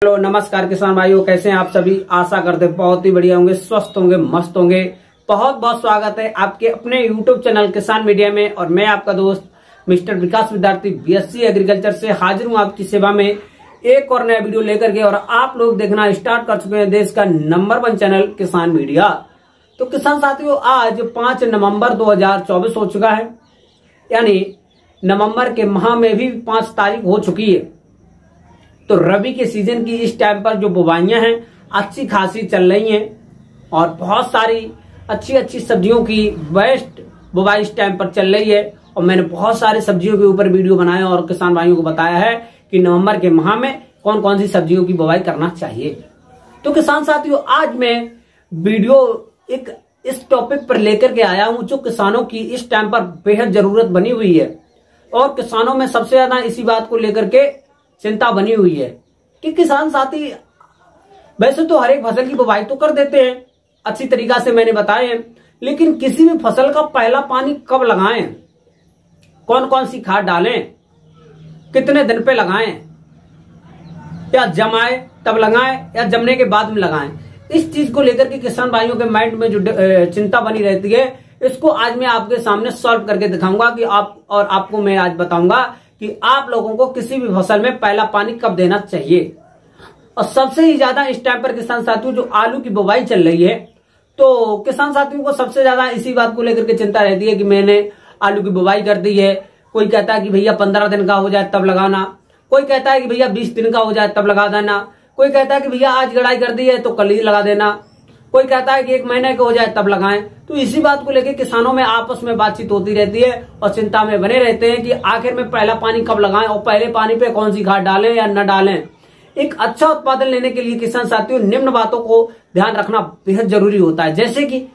Hello नमस्कार किसान भाइयों, कैसे हैं आप सभी। आशा करते बहुत ही बढ़िया होंगे, स्वस्थ होंगे, मस्त होंगे। बहुत बहुत स्वागत है आपके अपने यूट्यूब चैनल किसान मीडिया में। और मैं आपका दोस्त मिस्टर विकास विद्यार्थी बीएससी एग्रीकल्चर से हाजिर हूं आपकी सेवा में एक और नया वीडियो लेकर के। और आप लोग देखना स्टार्ट कर चुके हैं देश का नंबर 1 चैनल किसान मीडिया। तो किसान साथियों, आज 5 नवंबर 2024 हो चुका है, यानी नवंबर के माह में भी 5 तारीख हो चुकी है। तो रबी के सीजन की इस टाइम पर जो बुवाइयां हैं अच्छी खासी चल रही हैं और बहुत सारी अच्छी अच्छी सब्जियों की बेस्ट बुवाई इस टाइम पर चल रही है। और मैंने बहुत सारी सब्जियों के ऊपर वीडियो बनाए और किसान भाइयों को बताया है कि नवंबर के माह में कौन कौन सी सब्जियों की बुवाई करना चाहिए। तो किसान साथियों, आज मैं वीडियो एक इस टॉपिक पर लेकर के आया हूं जो किसानों की इस टाइम पर बेहद जरूरत बनी हुई है। और किसानों में सबसे ज्यादा इसी बात को लेकर के चिंता बनी हुई है कि किसान साथी वैसे तो हर एक फसल की बुवाई तो कर देते हैं अच्छी तरीका से, मैंने बताए हैं, लेकिन किसी भी फसल का पहला पानी कब लगाएं, कौन कौन सी खाद डालें, कितने दिन पे लगाएं, या जमाए तब लगाएं या जमने के बाद में लगाएं, इस चीज को लेकर के किसान भाइयों के माइंड में जो चिंता बनी रहती है, इसको आज मैं आपके सामने सॉल्व करके दिखाऊंगा कि आपको मैं आज बताऊंगा कि आप लोगों को किसी भी फसल में पहला पानी कब देना चाहिए। और सबसे ही ज्यादा इस टाइम पर किसान साथियों जो आलू की बुवाई चल रही है, तो किसान साथियों को सबसे ज्यादा इसी बात को लेकर के चिंता रहती है कि मैंने आलू की बुवाई कर दी है। कोई कहता है कि भैया 15 दिन का हो जाए तब लगाना, कोई कहता है कि भैया 20 दिन का हो जाए तब लगा देना, कोई कहता है कि भैया आज गड़ाई कर दी है तो कल ही लगा देना, कोई कहता है कि 1 महीने का हो जाए तब लगाएं। तो इसी बात को लेकर किसानों में आपस में बातचीत होती रहती है और चिंता में बने रहते हैं कि आखिर में पहला पानी कब लगाएं और पहले पानी पे कौन सी खाद डालें या न डालें। एक अच्छा उत्पादन लेने के लिए किसान साथियों निम्न बातों को ध्यान रखना बेहद जरूरी होता है, जैसे कि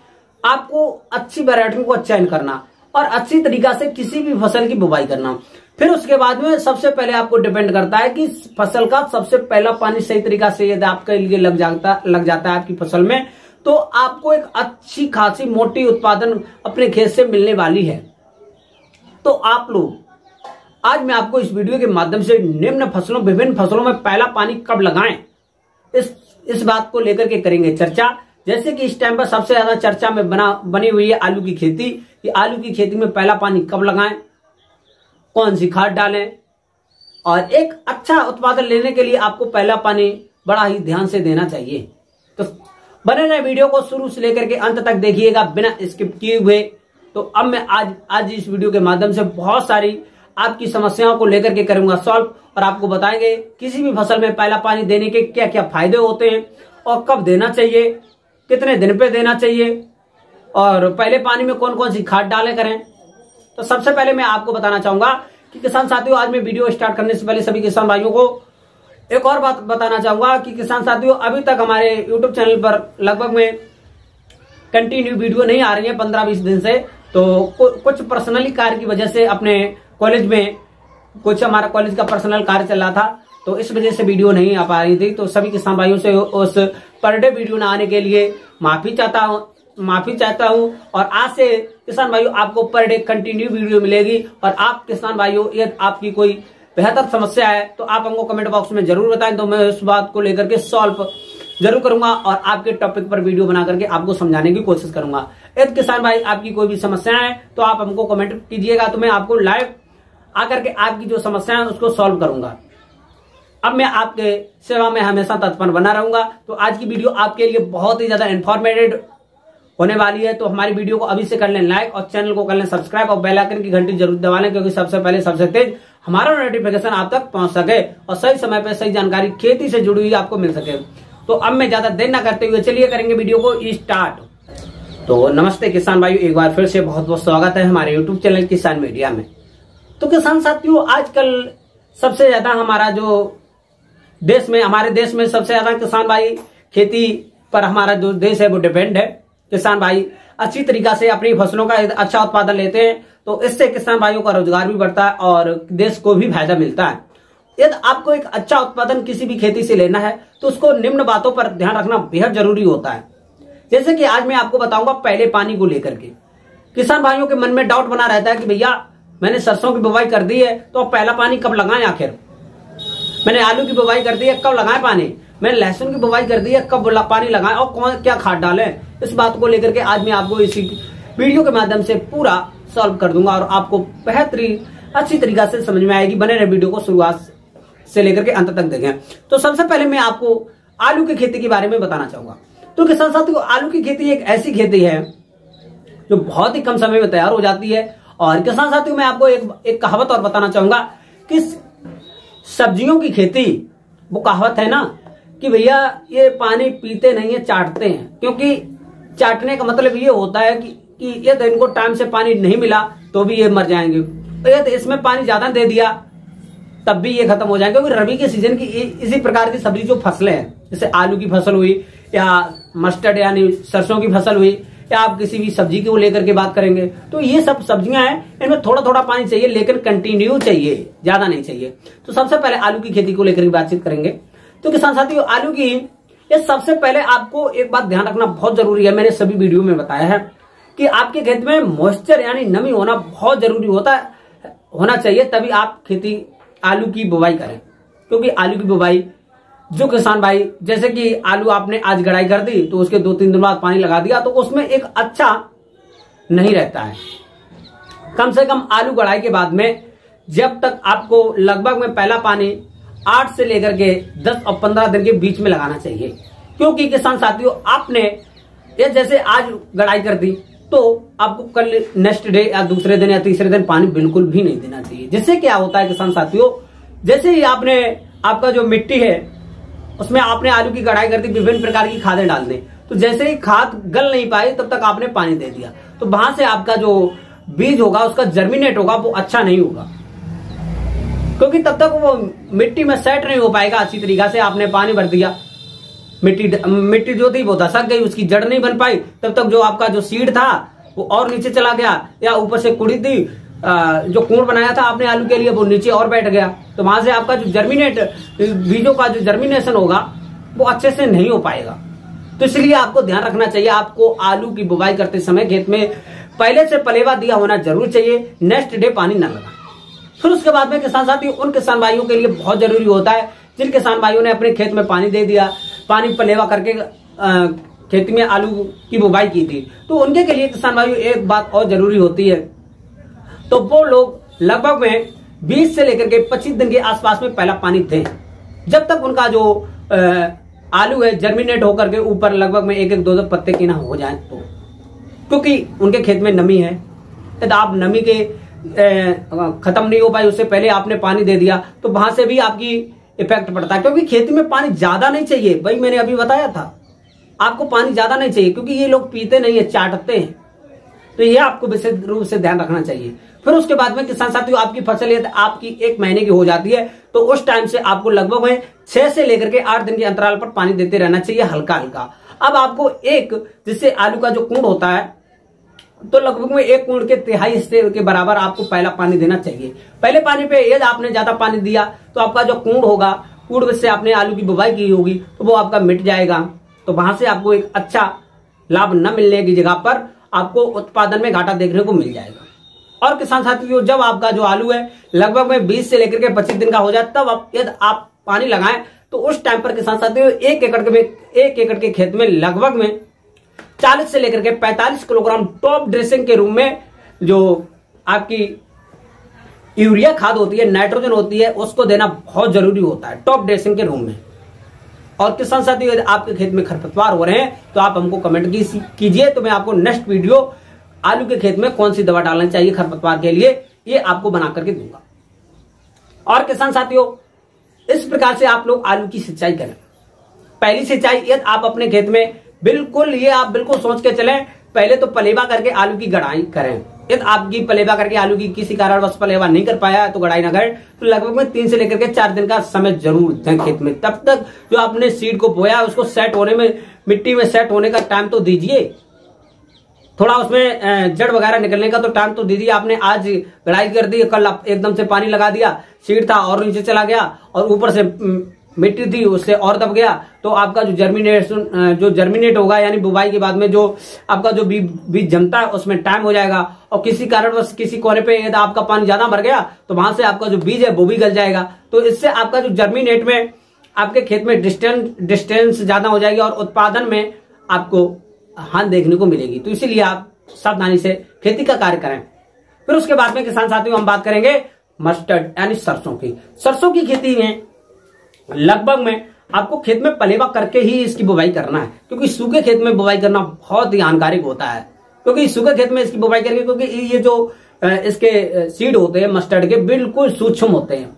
आपको अच्छी वैरायटी को चयन करना और अच्छी तरीका से किसी भी फसल की बुवाई करना। फिर उसके बाद में सबसे पहले आपको डिपेंड करता है कि फसल का सबसे पहला पानी सही तरीका से यदि आपके लिए लग जाता है आपकी फसल में, तो आपको एक अच्छी खासी मोटी उत्पादन अपने खेत से मिलने वाली है। तो आप लोग आज मैं आपको इस वीडियो के माध्यम से विभिन्न फसलों में पहला पानी कब लगाएं इस बात को लेकर के करेंगे चर्चा। जैसे कि इस टाइम पर सबसे ज्यादा चर्चा में बनी हुई है आलू की खेती, कि आलू की खेती में पहला पानी कब लगाएं, कौन सी खाद डालें, और एक अच्छा उत्पादन लेने के लिए आपको पहला पानी बड़ा ही ध्यान से देना चाहिए। तो बने रहे वीडियो को शुरू से लेकर के अंत तक देखिएगा बिना स्किप किए हुए। तो अब मैं आज इस वीडियो के माध्यम से बहुत सारी आपकी समस्याओं को लेकर के करूंगा सॉल्व, और आपको बताएंगे किसी भी फसल में पहला पानी देने के क्या क्या फायदे होते हैं और कब देना चाहिए, कितने दिन पे देना चाहिए, और पहले पानी में कौन कौन सी खाद डालें करें। तो सबसे पहले मैं आपको बताना चाहूंगा कि किसान साथियों, आज मैं वीडियो स्टार्ट करने से पहले सभी किसान भाइयों को एक और बात बताना चाहूंगा कि किसान साथियों अभी तक हमारे YouTube चैनल पर लगभग में कंटिन्यू वीडियो नहीं आ रही है 15-20 दिन से। तो कुछ पर्सनली कार्य की वजह से अपने कॉलेज में कुछ हमारा कॉलेज का पर्सनल कार्य चल रहा था, तो इस वजह से वीडियो नहीं आ पा रही थी। तो सभी किसान भाइयों से उस पर डे वीडियो न आने के लिए माफी चाहता हूं। और आज से किसान भाइयों आपको पर डे कंटिन्यू वीडियो मिलेगी। और आप किसान भाइयों यदि आपकी कोई बेहतर समस्या है तो आप हमको कमेंट बॉक्स में जरूर बताएं, तो मैं उस बात को लेकर के सॉल्व जरूर करूंगा और आपके टॉपिक पर वीडियो बना करके आपको समझाने की कोशिश करूंगा। यदि किसान भाई आपकी कोई भी समस्या है तो आप हमको कमेंट कीजिएगा, तो मैं आपको लाइव आकर के आपकी जो समस्या है उसको सॉल्व करूंगा। अब मैं आपके सेवा में हमेशा तत्पर बना रहूंगा। तो आज की वीडियो आपके लिए बहुत ही ज्यादा इन्फॉर्मेटिव होने वाली है। तो हमारी वीडियो को अभी से कर लें लाइक और चैनल को कर लें सब्सक्राइब और बेल आइकन की घंटी जरूर दबा लें, क्योंकि सबसे पहले सबसे तेज हमारा नोटिफिकेशन आप तक पहुंच सके और सही समय पे सही जानकारी खेती से जुड़ी हुई आपको मिल सके। तो अब मैं ज्यादा देर न करते हुए चलिए करेंगे वीडियो को स्टार्ट। तो नमस्ते किसान भाइयों, एक बार फिर से बहुत बहुत स्वागत है हमारे यूट्यूब चैनल किसान मीडिया में। तो किसान साथियों, आजकल सबसे ज्यादा हमारे देश में सबसे ज्यादा किसान भाई खेती पर हमारा जो देश है वो डिपेंड है। किसान भाई अच्छी तरीका से अपनी फसलों का अच्छा उत्पादन लेते हैं, तो इससे किसान भाइयों का रोजगार भी बढ़ता है और देश को भी फायदा मिलता है। यदि आपको एक अच्छा उत्पादन किसी भी खेती से लेना है तो उसको निम्न बातों पर ध्यान रखना बेहद जरूरी होता है। जैसे कि आज मैं आपको बताऊंगा पहले पानी को लेकर के। किसान भाइयों के मन में डाउट बना रहता है कि भैया मैंने सरसों की बुवाई कर दी है तो अब पहला पानी कब लगाएं आखिर। मैंने आलू की बुवाई कर दी है, कब लगाएं पानी, मैंने लहसुन की बुवाई कर दी है, कब पानी लगाएं और कौन क्या खाद डालें, इस बात को लेकर के आज मैं आपको इसी वीडियो के माध्यम से पूरा सॉल्व कर दूंगा और आपको बेहतरीन अच्छी तरीका से समझ में आएगी। बने रहे वीडियो को शुरुआत से लेकर के अंत तक देखें। तो सबसे पहले मैं आपको आलू की खेती के बारे में बताना चाहूंगा। तो किसान साथियों, आलू की खेती एक ऐसी खेती है जो बहुत ही कम समय में तैयार हो जाती है। और किसान साथियों, मैं आपको एक कहावत और बताना चाहूंगा कि सब्जियों की खेती, वो कहावत है ना कि भैया ये पानी पीते नहीं है, चाटते हैं। क्योंकि चाटने का मतलब ये होता है कि ये तो इनको टाइम से पानी नहीं मिला तो भी ये मर जाएंगे, तो इसमें पानी ज्यादा दे दिया तब भी ये खत्म हो जाएंगे। क्योंकि रबी के सीजन की इसी प्रकार की सब्जी जो फसलें हैं, जैसे आलू की फसल हुई या मस्टर्ड यानी सरसों की फसल हुई या आप किसी भी सब्जी को लेकर के बात करेंगे, तो ये सब सब्जियां हैं, इनमें थोड़ा थोड़ा पानी चाहिए लेकिन कंटिन्यू चाहिए, ज्यादा नहीं चाहिए। तो सबसे पहले आलू की खेती को लेकर बातचीत करेंगे। तो किसान साथियों, आलू की ये सबसे पहले आपको एक बात ध्यान रखना बहुत जरूरी है, मैंने सभी वीडियो में बताया है कि आपके खेत में मॉइस्चर यानी नमी होना बहुत जरूरी होना चाहिए, तभी आप खेती आलू की बुवाई करें। क्योंकि आलू की बुवाई जो किसान भाई, जैसे कि आलू आपने आज गड़ाई कर दी तो उसके 2-3 दिन बाद पानी लगा दिया तो उसमें एक अच्छा नहीं रहता है। कम से कम आलू गड़ाई के बाद में जब तक आपको लगभग में पहला पानी 8 से लेकर के 10 और 15 दिन के बीच में लगाना चाहिए। क्योंकि किसान साथियों, आपने ये जैसे आज गड़ाई कर दी तो आपको कल नेक्स्ट डे या दूसरे दिन या तीसरे दिन पानी बिल्कुल भी नहीं देना चाहिए। जिससे क्या होता है किसान साथियों, जैसे ही आपका जो मिट्टी है उसमें आपने आलू की गड़ाई कर दी, विभिन्न प्रकार की खादें डाल दी, तो जैसे ही खाद गल नहीं पाई तब तक आपने पानी दे दिया, तो वहां से आपका जो बीज होगा उसका जर्मिनेट होगा वो अच्छा नहीं होगा। क्योंकि तब तक वो मिट्टी में सेट नहीं हो पाएगा अच्छी तरीका से। आपने पानी भर दिया, मिट्टी जो थी वो धसक गई, उसकी जड़ नहीं बन पाई, तब तक जो आपका जो सीड था वो और नीचे चला गया, या ऊपर से कुड़ी थी जो कूड़ बनाया था आपने आलू के लिए वो नीचे और बैठ गया, तो वहां से आपका जो बीजों का जो जर्मिनेशन होगा वो अच्छे से नहीं हो पाएगा। तो इसलिए आपको ध्यान रखना चाहिए, आपको आलू की बुवाई करते समय खेत में पहले से पलेवा दिया होना जरूर चाहिए, नेक्स्ट डे पानी न लगा। फिर उसके बाद में किसान साथियों, उन किसान भाइयों के लिए बहुत जरूरी होता है जिन किसान भाइयों ने अपने खेत में पानी दे दिया, पानी पलेवा करके खेती में आलू की बुवाई की थी, तो उनके के लिए किसान भाइयों एक बात और जरूरी होती है, तो वो लोग लगभग में 20 से लेकर के 25 दिन के आसपास में पहला पानी दें, जब तक उनका जो आलू है जर्मिनेट होकर के ऊपर लगभग में 1-1, 2-2 पत्ते की ना हो जाए तो। क्योंकि उनके खेत में नमी है, यदि आप नमी के खत्म नहीं हो पाई उससे पहले आपने पानी दे दिया तो वहां से भी आपकी इफेक्ट पड़ता है। क्योंकि खेती में पानी ज्यादा नहीं चाहिए, भाई मैंने अभी बताया था आपको पानी ज्यादा नहीं चाहिए, क्योंकि ये लोग पीते नहीं है, चाटते हैं। तो ये आपको विशेष रूप से ध्यान रखना चाहिए। फिर उसके बाद में किसान साथियों, आपकी फसल यदि आपकी 1 महीने की हो जाती है तो उस टाइम से आपको लगभग में 6 से लेकर के 8 दिन के अंतराल पर पानी देते रहना चाहिए, हल्का हल्का। अब आपको जिससे आलू का जो कूड़ होता है तो लगभग में 1 कूड़ के 1/3 हिस्से के बराबर आपको पहला पानी देना चाहिए। पहले पानी पे यदि आपने ज्यादा पानी दिया तो आपका जो कूड़ होगा, कूड़ से आपने आलू की बुवाई की होगी तो वो आपका मिट जाएगा, तो वहां से आपको एक अच्छा लाभ न मिलने की जगह पर आपको उत्पादन में घाटा देखने को मिल जाएगा। और किसान साथियों, जब आपका जो आलू है लगभग में 20 से लेकर के 25 दिन का हो जाए तब यदि आप पानी लगाएं तो उस टाइम पर किसान साथियों 1 एकड़ के खेत में लगभग में 40 से लेकर के 45 किलोग्राम टॉप ड्रेसिंग के रूप में जो आपकी यूरिया खाद होती है, नाइट्रोजन होती है, उसको देना बहुत जरूरी होता है टॉप ड्रेसिंग के रूप में। और किसान साथियों, यदि आपके खेत में खरपतवार हो रहे हैं तो आप हमको कमेंट कीजिए, तो मैं आपको नेक्स्ट वीडियो आलू के खेत में कौन सी दवा डालना चाहिए खरपतवार के लिए ये आपको बना करके दूंगा। और किसान साथियों, इस प्रकार से आप लोग आलू की सिंचाई करें। पहली सिंचाई यदि आप अपने खेत में आप बिल्कुल सोच के चलें, पहले तो पलेवा करके आलू की गड़ाई करें। यदि आपकी पलेवा करके आलू की किसी कारणवश पलेवा नहीं कर पाया तो गड़ाई ना करें, तो लगभग में 3 से लेकर के 4 दिन का समय जरूर दें खेत में। तब तक जो आपने सीड को बोया उसको सेट होने में, मिट्टी में सेट होने का टाइम तो दीजिए, थोड़ा उसमें जड़ वगैरह निकलने का तो टाइम तो दीजिए। आपने आज गड़ाई कर दी, कल एकदम से पानी लगा दिया, सीड था और नीचे चला गया और ऊपर से मिट्टी थी उससे और दब गया, तो आपका जो जर्मिनेट होगा यानी बुवाई के बाद में जो आपका जो बीज जमता है उसमें टाइम हो जाएगा, और किसी कारणवश किसी कोने पे यदि आपका पानी ज्यादा भर गया तो वहां से आपका जो बीज है वो भी गल जाएगा। तो इससे आपका जो जर्मिनेट में आपके खेत में डिस्टेंस ज्यादा हो जाएगी और उत्पादन में आपको हानि देखने को मिलेगी। तो इसीलिए आप सावधानी से खेती का कार्य करें। फिर उसके बाद में किसान साथियों हम बात करेंगे मस्टर्ड यानी सरसों की। सरसों की खेती में लगभग में आपको खेत में पलेवा करके ही इसकी बुवाई करना है, क्योंकि सूखे खेत में बुवाई करना बहुत ही हानिकारक होता है। क्योंकि सूखे खेत में इसकी बुवाई करके, क्योंकि ये जो इसके सीड होते हैं मस्टर्ड के बिल्कुल सूक्ष्म होते हैं।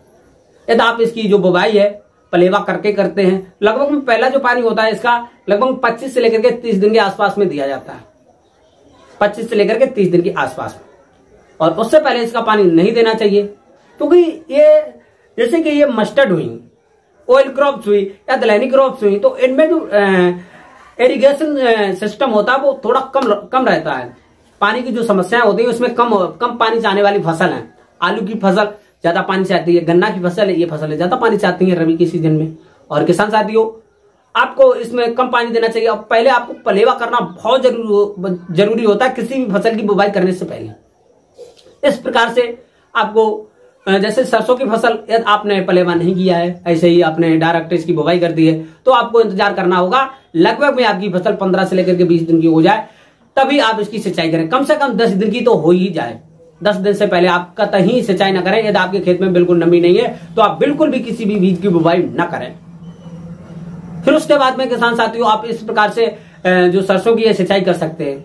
यदि आप इसकी जो बुवाई है पलेवा करके करते हैं, लगभग में पहला जो पानी होता है इसका लगभग 25 से लेकर के 30 दिन के आसपास में दिया जाता है, 25 से लेकर के 30 दिन के आसपास में, और उससे पहले इसका पानी नहीं देना चाहिए। क्योंकि ये जैसे कि ये मस्टर्ड हुई, ऑयल क्रॉप्स हुई या दलहनी क्रॉप्स हुई, तो इनमें जो इरिगेशन सिस्टम होता है वो थोड़ा कम रहता है। पानी की जो समस्याएं होती है उसमें कम पानी चाहने वाली फसल है। आलू की फसल ज्यादा पानी चाहती है, गन्ना की फसल है, ये फसलें ज्यादा पानी चाहती है रबी के सीजन में। और किसान साथियों आपको इसमें कम पानी देना चाहिए, और पहले आपको पलेवा करना बहुत जरूरी होता है किसी भी फसल की बुवाई करने से पहले। इस प्रकार से आपको जैसे सरसों की फसल यदि आपने पलेवा नहीं किया है, ऐसे ही आपने डायरेक्ट इसकी बुवाई कर दी है, तो आपको इंतजार करना होगा लगभग में आपकी फसल 15 से लेकर के 20 दिन की हो जाए, तभी आप इसकी सिंचाई करें। कम से कम 10 दिन की तो हो ही जाए। 10 दिन से पहले आप कतई सिंचाई न करें। यदि आपके खेत में बिल्कुल नमी नहीं है तो आप बिल्कुल भी किसी भी बीज की बुवाई न करें। फिर उसके बाद में किसान साथियों आप इस प्रकार से जो सरसों की सिंचाई कर सकते हैं,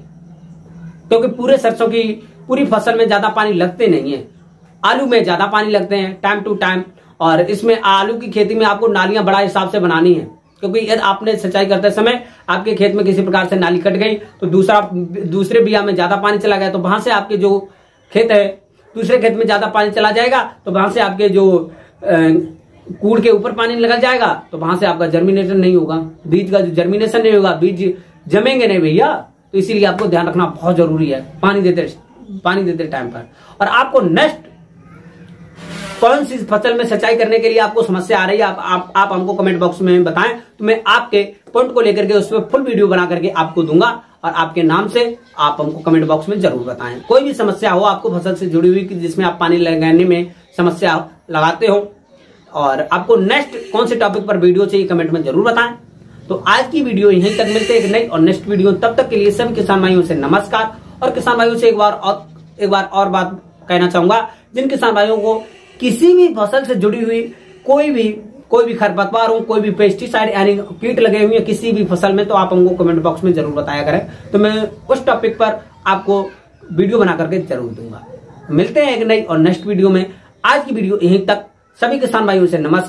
क्योंकि पूरे सरसों की पूरी फसल में ज्यादा पानी लगते नहीं है। आलू में ज्यादा पानी लगते हैं टाइम टू टाइम, और इसमें आलू की खेती में आपको नालियां बड़ा हिसाब से बनानी है, क्योंकि यदि आपने सिंचाई करते समय आपके खेत में किसी प्रकार से नाली कट गई तो दूसरे बिया में ज्यादा पानी चला गया, तो वहां से आपके जो खेत है दूसरे खेत में ज्यादा पानी चला जाएगा, तो वहां से आपके जो कूड़ के ऊपर पानी लगा जाएगा, तो वहां से आपका जर्मिनेशन नहीं होगा, बीज का जो जर्मिनेशन नहीं होगा, बीज जमेंगे नहीं भैया। तो इसीलिए आपको ध्यान रखना बहुत जरूरी है पानी देते टाइम पर। और आपको नेक्स्ट कौन सी फसल में सिंचाई करने के लिए आपको समस्या आ रही है आप हमको कमेंट बॉक्स में बताएं, तो मैं आपके पॉइंट को लेकर के उस पर फुल वीडियो बना करके आपको दूंगा, और आपके नाम से आप हमको कमेंट बॉक्स में जरूर बताएं। कोई भी समस्या हो आपको फसल से जुड़ी हुई जिसमें आप पानी लगाने में समस्या लगाते हो, और आपको नेक्स्ट कौन से टॉपिक पर वीडियो चाहिए कमेंट में जरूर बताएं। तो आज की वीडियो यहीं तक, मिलते हैं एक नई और नेक्स्ट वीडियो। तब तक के लिए सभी किसान भाइयों से नमस्कार। और किसान भाइयों से एक बार और बात कहना चाहूंगा, जिन किसान भाइयों को किसी भी फसल से जुड़ी हुई कोई भी खरपतवार हो, कोई भी पेस्टिसाइड यानी कीट लगे हुए हैं किसी भी फसल में, तो आप हमको कमेंट बॉक्स में जरूर बताया करें, तो मैं उस टॉपिक पर आपको वीडियो बना करके जरूर दूंगा। मिलते हैं एक नई और नेक्स्ट वीडियो में। आज की वीडियो यहीं तक। सभी किसान भाइयों से नमस्कार।